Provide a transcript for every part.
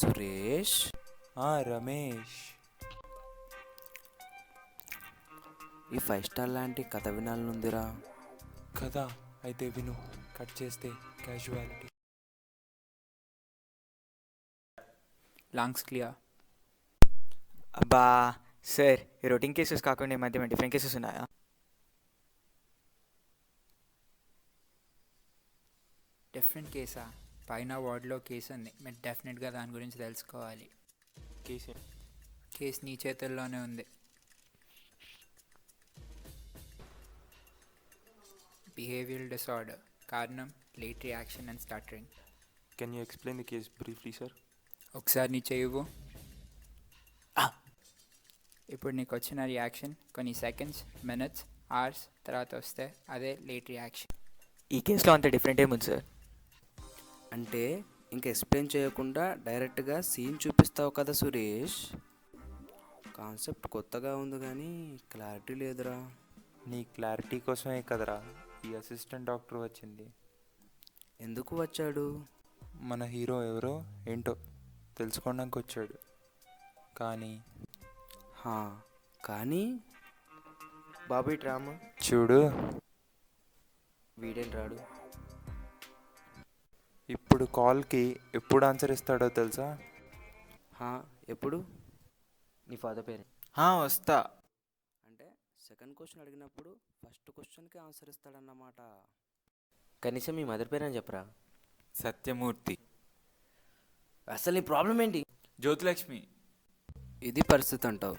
సురేష్. రమేష్. ఈ 5 స్టార్ లాంటి కథ వినాలనుందిరా. కదా అయితే విను. కట్ చేస్తే క్యాజువాలిటీ. Lungs clear. అబ్బా సార్, ఈ రొటీన్ కేసెస్ కాకుండా ఈ మధ్య డిఫరెంట్ కేసెస్ ఉన్నాయా? డిఫరెంట్ కేసా? పైన వార్డులో కేసు ఉంది, మీరు డెఫినెట్గా దాని గురించి తెలుసుకోవాలి. కేసు నీ చేతుల్లోనే ఉంది. బిహేవియరల్ డిసార్డర్, కారణం late reaction and stuttering. Can you explain the case briefly sir? ఒకసారి నీ చెయ్యవు. ఇప్పుడు నీకు వచ్చిన రియాక్షన్ కొన్ని సెకండ్స్, మినిట్స్, అవర్స్ తర్వాత వస్తే అదే లేట్ రియాక్షన్. ఈ కేసులో అంత డిఫరెంట్ ఏముంది సార్? అంటే ఇంకా ఎక్స్ప్లెయిన్ చేయకుండా డైరెక్ట్గా సీన్ చూపిస్తావు కదా సురేష్. కాన్సెప్ట్ కొత్తగా ఉంది కానీ క్లారిటీ లేదురా. నీ క్లారిటీ కోసమే కదరా ఈ అసిస్టెంట్ డాక్టర్ వచ్చింది. ఎందుకు వచ్చాడు? మన హీరో ఎవరో ఏంటో తెలుసుకోవడానికి వచ్చాడు. కానీ బాబు ఇటు రామా. చూడు, వీడేం రాడు. ఇప్పుడు కాల్కి ఎప్పుడు ఆన్సర్ ఇస్తాడో తెలుసా? ఎప్పుడు? నీ ఫాదర్ పేరు? వస్తా. అంటే సెకండ్ క్వశ్చన్ అడిగినప్పుడు ఫస్ట్ క్వశ్చన్కి ఆన్సర్ ఇస్తాడన్నమాట. కనీసం మీ మదర్ పేరు అని చెప్పరా. సత్యమూర్తి. అసలు నీ ప్రాబ్లం ఏంటి? జ్యోతిలక్ష్మి. ఇది పరిస్థితి అంటావు?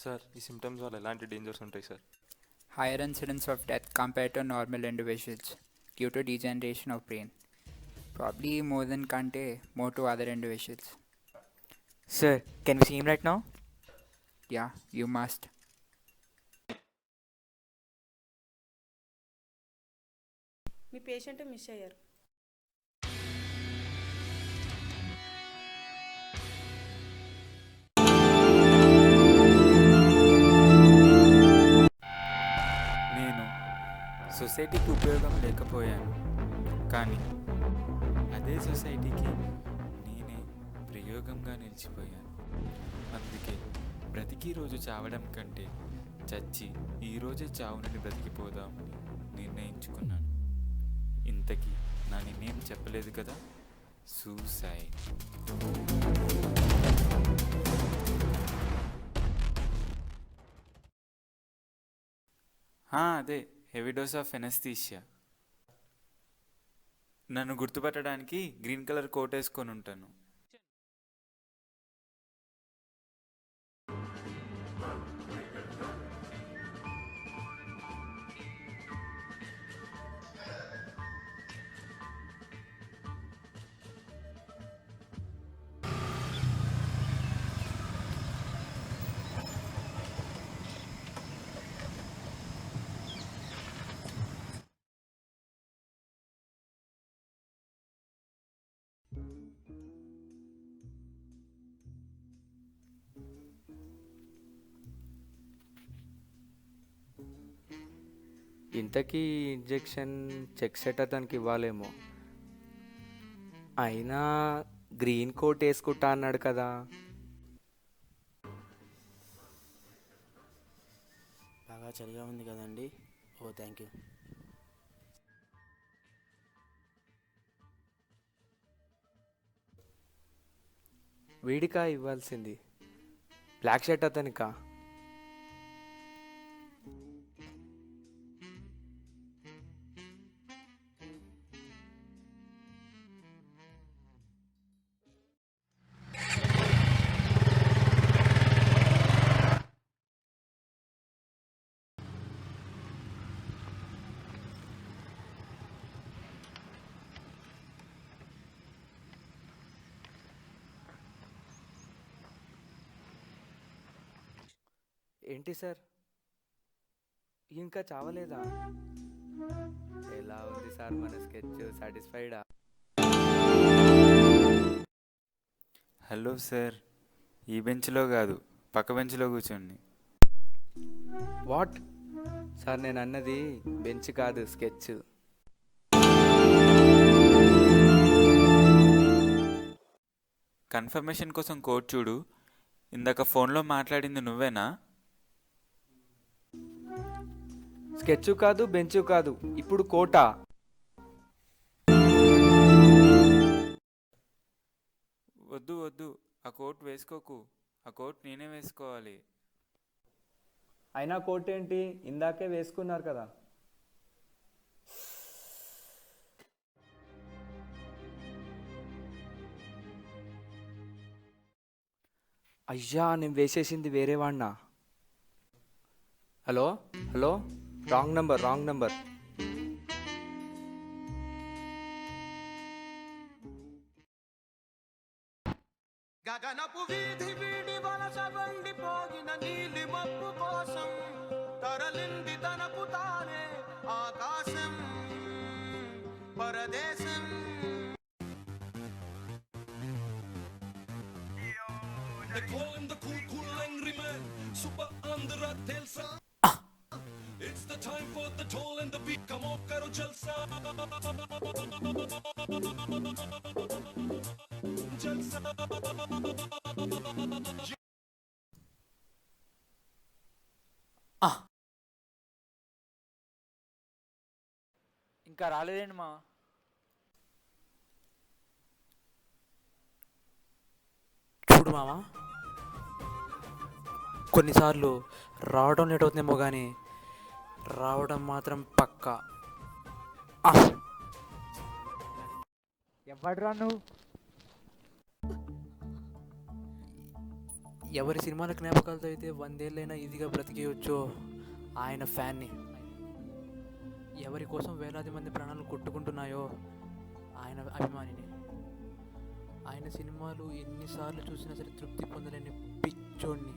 సార్, ఈ సిమ్టమ్స్ వల్ల ఎలాంటి డేంజర్స్ ఉంటాయి sir? Higher incidence of death compared to normal individuals due to degeneration of brain. Probably more than Kante, more to other individuals. Sir, can we see him right now? Yeah, you must. మీ patient miss అయ్యారు. నేను సొసైటీకి ఉపయోగం లేకపోయాను, కానీ అదే సొసైటీకి నేనే ప్రయోగంగా నిలిచిపోయాను. అందుకే బ్రతికి రోజు చావడం కంటే చచ్చి ఈరోజే చావునని బ్రతికిపోదామని నిర్ణయించుకున్నాను. ఇంతకీ నా నిర్ణయం చెప్పలేదు కదా, సూసైడ్. అదే హెవీ డోస్ ఆఫ్ ఎనస్థీషియా. నన్ను గుర్తుపట్టడానికి గ్రీన్ కలర్ కోట్ వేసుకొని ఉంటాను. ఇంతకీ ఇంజెక్షన్ చెక్ సెట్ అతనికి ఇవ్వాలేమో. అయినా గ్రీన్ కోట్ వేసుకుంటా అన్నాడు కదా. బాగా చలిగా ఉంది కదండి. Thank you. వీడికా ఇవ్వాల్సింది? బ్లాక్ షర్ట్ అతనికా? ఏంటి సార్, ఇంకా చావలేదా? ఎలా ఉంది సార్ మన స్కెచ్? సాటిస్ఫైడా? హలో సార్, ఈ బెంచ్లో కాదు, పక్క బెంచ్లో కూర్చోండి. వాట్ సార్, నేను అన్నది బెంచ్ కాదు, స్కెచ్. కన్ఫర్మేషన్ కోసం కోడ్ చూడు. ఇందాక ఫోన్లో మాట్లాడింది నువ్వేనా? స్కెచ్ కాదు, బెంచ్ కాదు, ఇప్పుడు కోట. వద్దు వద్దు, ఆ కోట్ వేసుకోకు. ఆ కోట్ నేనే వేసుకోవాలి. అయినా కోట్ ఏంటి, ఇందాకే వేసుకున్నారు కదా. అయ్యా, నేను వేసేసింది వేరే వాడినా. Hello hello, wrong number, wrong number. గగనపు వీధి వీడి వలస వెళ్ళిపోయిన నీలి మబ్బు కోసం తరలింది తనకు తానే ఆకాశం పరదేశం. They call him the cool, cool angry man, super andhra telsa. It's the time for the toll and the beat, come on karo jalsa. Jalsa. ఇంకా రాలేదేంటి మా? చూడు మామ, కొన్నిసార్లు రావడం లేట్ అవుతుందేమో కానీ రావడం మాత్రం పక్కా. ఎవడ్రా నువ్వు? ఎవరి సినిమాల జ్ఞాపకాలతో అయితే 100 ఏళ్ళైనా ఈజీగా బ్రతికేయచ్చో ఆయన ఫ్యాన్ని. ఎవరి కోసం వేలాది మంది ప్రాణాలు కొట్టుకుంటున్నాయో ఆయన అభిమానిని. ఆయన సినిమాలు ఎన్నిసార్లు చూసినా సరే తృప్తి పొందలేని పిచ్చోడిని,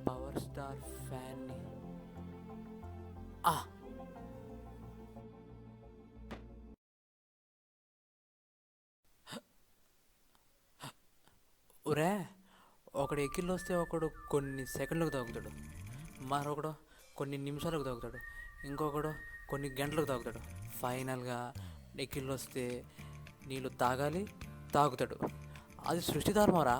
పవర్ స్టార్ ఫ్యాన్ని. ఒరే, ఒకడు ఎక్కిళ్ళు వస్తే ఒకడు కొన్ని సెకండ్లకు తాగుతాడు, మరొకడు కొన్ని నిమిషాలకు తాగుతాడు, ఇంకొకడు కొన్ని గంటలకు తాగుతాడు. ఫైనల్గా ఎక్కిళ్ళు వస్తే నీళ్ళు తాగాలి, తాగుతాడు. అది సృష్టి ధర్మరా.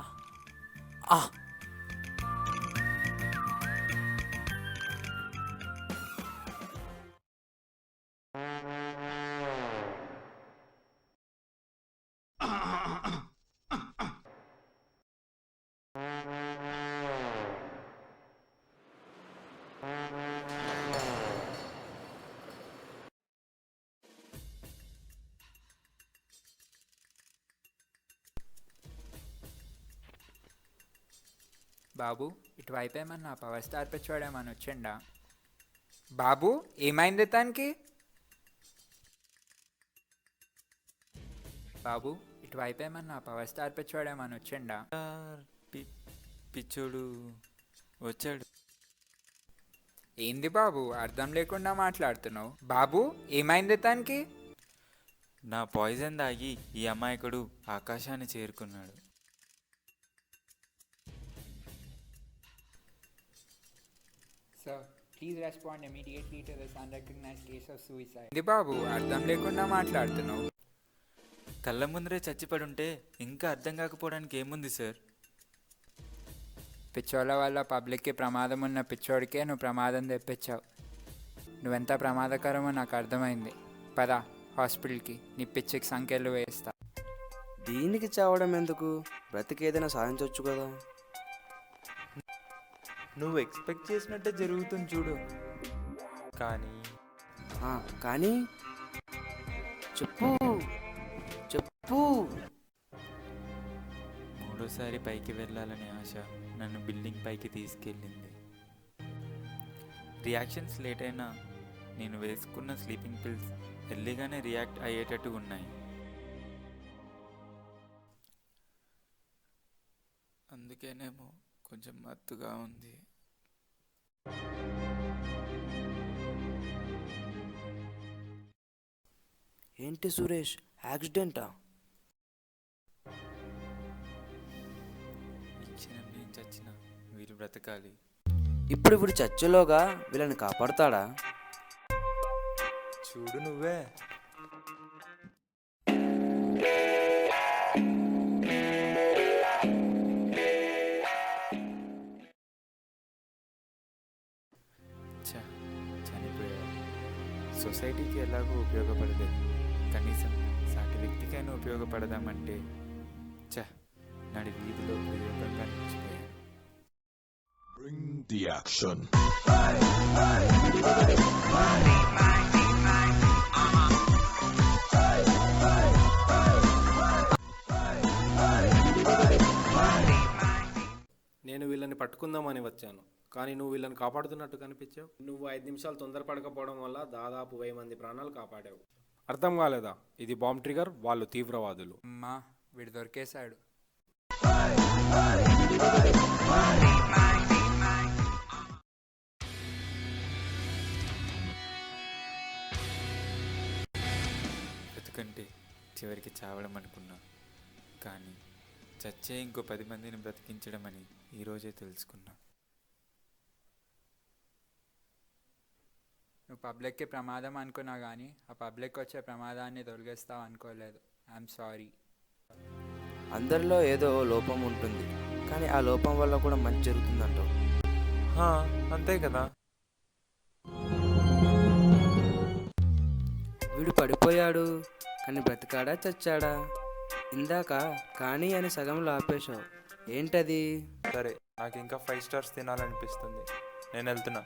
బాబు ఇటువైపు ఏమన్నా పవర్ స్టార్ పిచ్చోడేమన్నా వచ్చిండా? బాబు ఏమైంది తనకి? బాబు ఇటువైపు ఏమన్నా పవర్ స్టార్ పిచ్చోడేమన్నా వచ్చిండా? పిచ్చోడు వచ్చాడు. ఏంది బాబు అర్థం లేకుండా మాట్లాడుతున్నావు? బాబు ఏమైంది తనకి? నా పాయిజన్ తాగి ఈ అమాయకుడు ఆకాశాన్ని చేరుకున్నాడు. Sir, please respond immediately to this unrecognized case of suicide. ఏంది బాబు అర్థం లేకుండా మాట్లాడుతున్నావు? కళ్ళ ముందరే చచ్చిపడుంటే ఇంకా అర్థం కాకపోవడానికి ఏముంది సార్? పిచ్చోళ్ళ వల్ల పబ్లిక్కి ప్రమాదం ఉన్న పిచ్చోడికే నువ్వు ప్రమాదం తెప్పించావు. నువ్వెంత ప్రమాదకరమో నాకు అర్థమైంది. పద హాస్పిటల్కి, నీ పిచ్చికి సంఖ్యలు వేస్తా. దీనికి చావడం ఎందుకు, బ్రతికేదైనా సాధించవచ్చు కదా. నువ్వు ఎక్స్పెక్ట్ చేసినట్టే జరుగుతుంది చూడు. కానీ కానీ చెప్పు చెప్పు. మూడోసారి పైకి వెళ్ళాలనే ఆశ నన్ను బిల్డింగ్ పైకి తీసుకెళ్ళింది. రియాక్షన్స్ లేట్ అయినా నేను వేసుకున్న స్లీపింగ్ పిల్స్ ఎర్లీగానే రియాక్ట్ అయ్యేటట్టు ఉన్నాయి. అందుకేనేమో కొంచెం మత్తుగా ఉంది. ఏంటి సురేష్, యాక్సిడెంటా? ఇచ్చిన నేను చచ్చిన వీళ్ళు బ్రతకాలి. ఇప్పుడు ఇప్పుడు చచ్చేలోగా వీళ్ళని కాపాడుతాడా? చూడు నువ్వే. సొసైటీకి ఎలాగో ఉపయోగపడలేదు, కనీసం సాటి వ్యక్తికైనా ఉపయోగపడదామంటే నడి వీధిలో ప్రయోగంగా నిలిచిపోయాను. Bring the action. నేను వీళ్ళని పట్టుకుందామని వచ్చాను, కానీ నువ్వు వీళ్ళని కాపాడుతున్నట్టు కనిపించావు. నువ్వు 5 నిమిషాలు తొందరపడకపోవడం వల్ల దాదాపు 1000 మంది ప్రాణాలు కాపాడావు. అర్థం కాలేదా? ఇది బాంబ్ ట్రిగర్, వాళ్ళు తీవ్రవాదులు. అమ్మా వీడు దొరికేశాడు. బ్రతుకంటే చివరికి చావడం అనుకున్నా, కానీ చచ్చే ఇంకో 10 మందిని బ్రతికించడం అని ఈరోజే తెలుసుకున్నా. నువ్వు పబ్లిక్కి ప్రమాదం అనుకున్నా కానీ ఆ పబ్లిక్ వచ్చే ప్రమాదాన్ని తొలగిస్తావు అనుకోలేదు. I'm sorry. అందరిలో ఏదో ఓ లోపం ఉంటుంది, కానీ ఆ లోపం వల్ల కూడా మంచి జరుగుతుందంటావు. అంతే కదా. వీడు పడిపోయాడు, కానీ బ్రతికాడా చచ్చాడా? ఇందాక కానీ అని సగంలో ఆపేశావు, ఏంటది? సరే, నాకు ఇంకా 5 స్టార్స్ తినాలనిపిస్తుంది, నేను వెళ్తున్నా.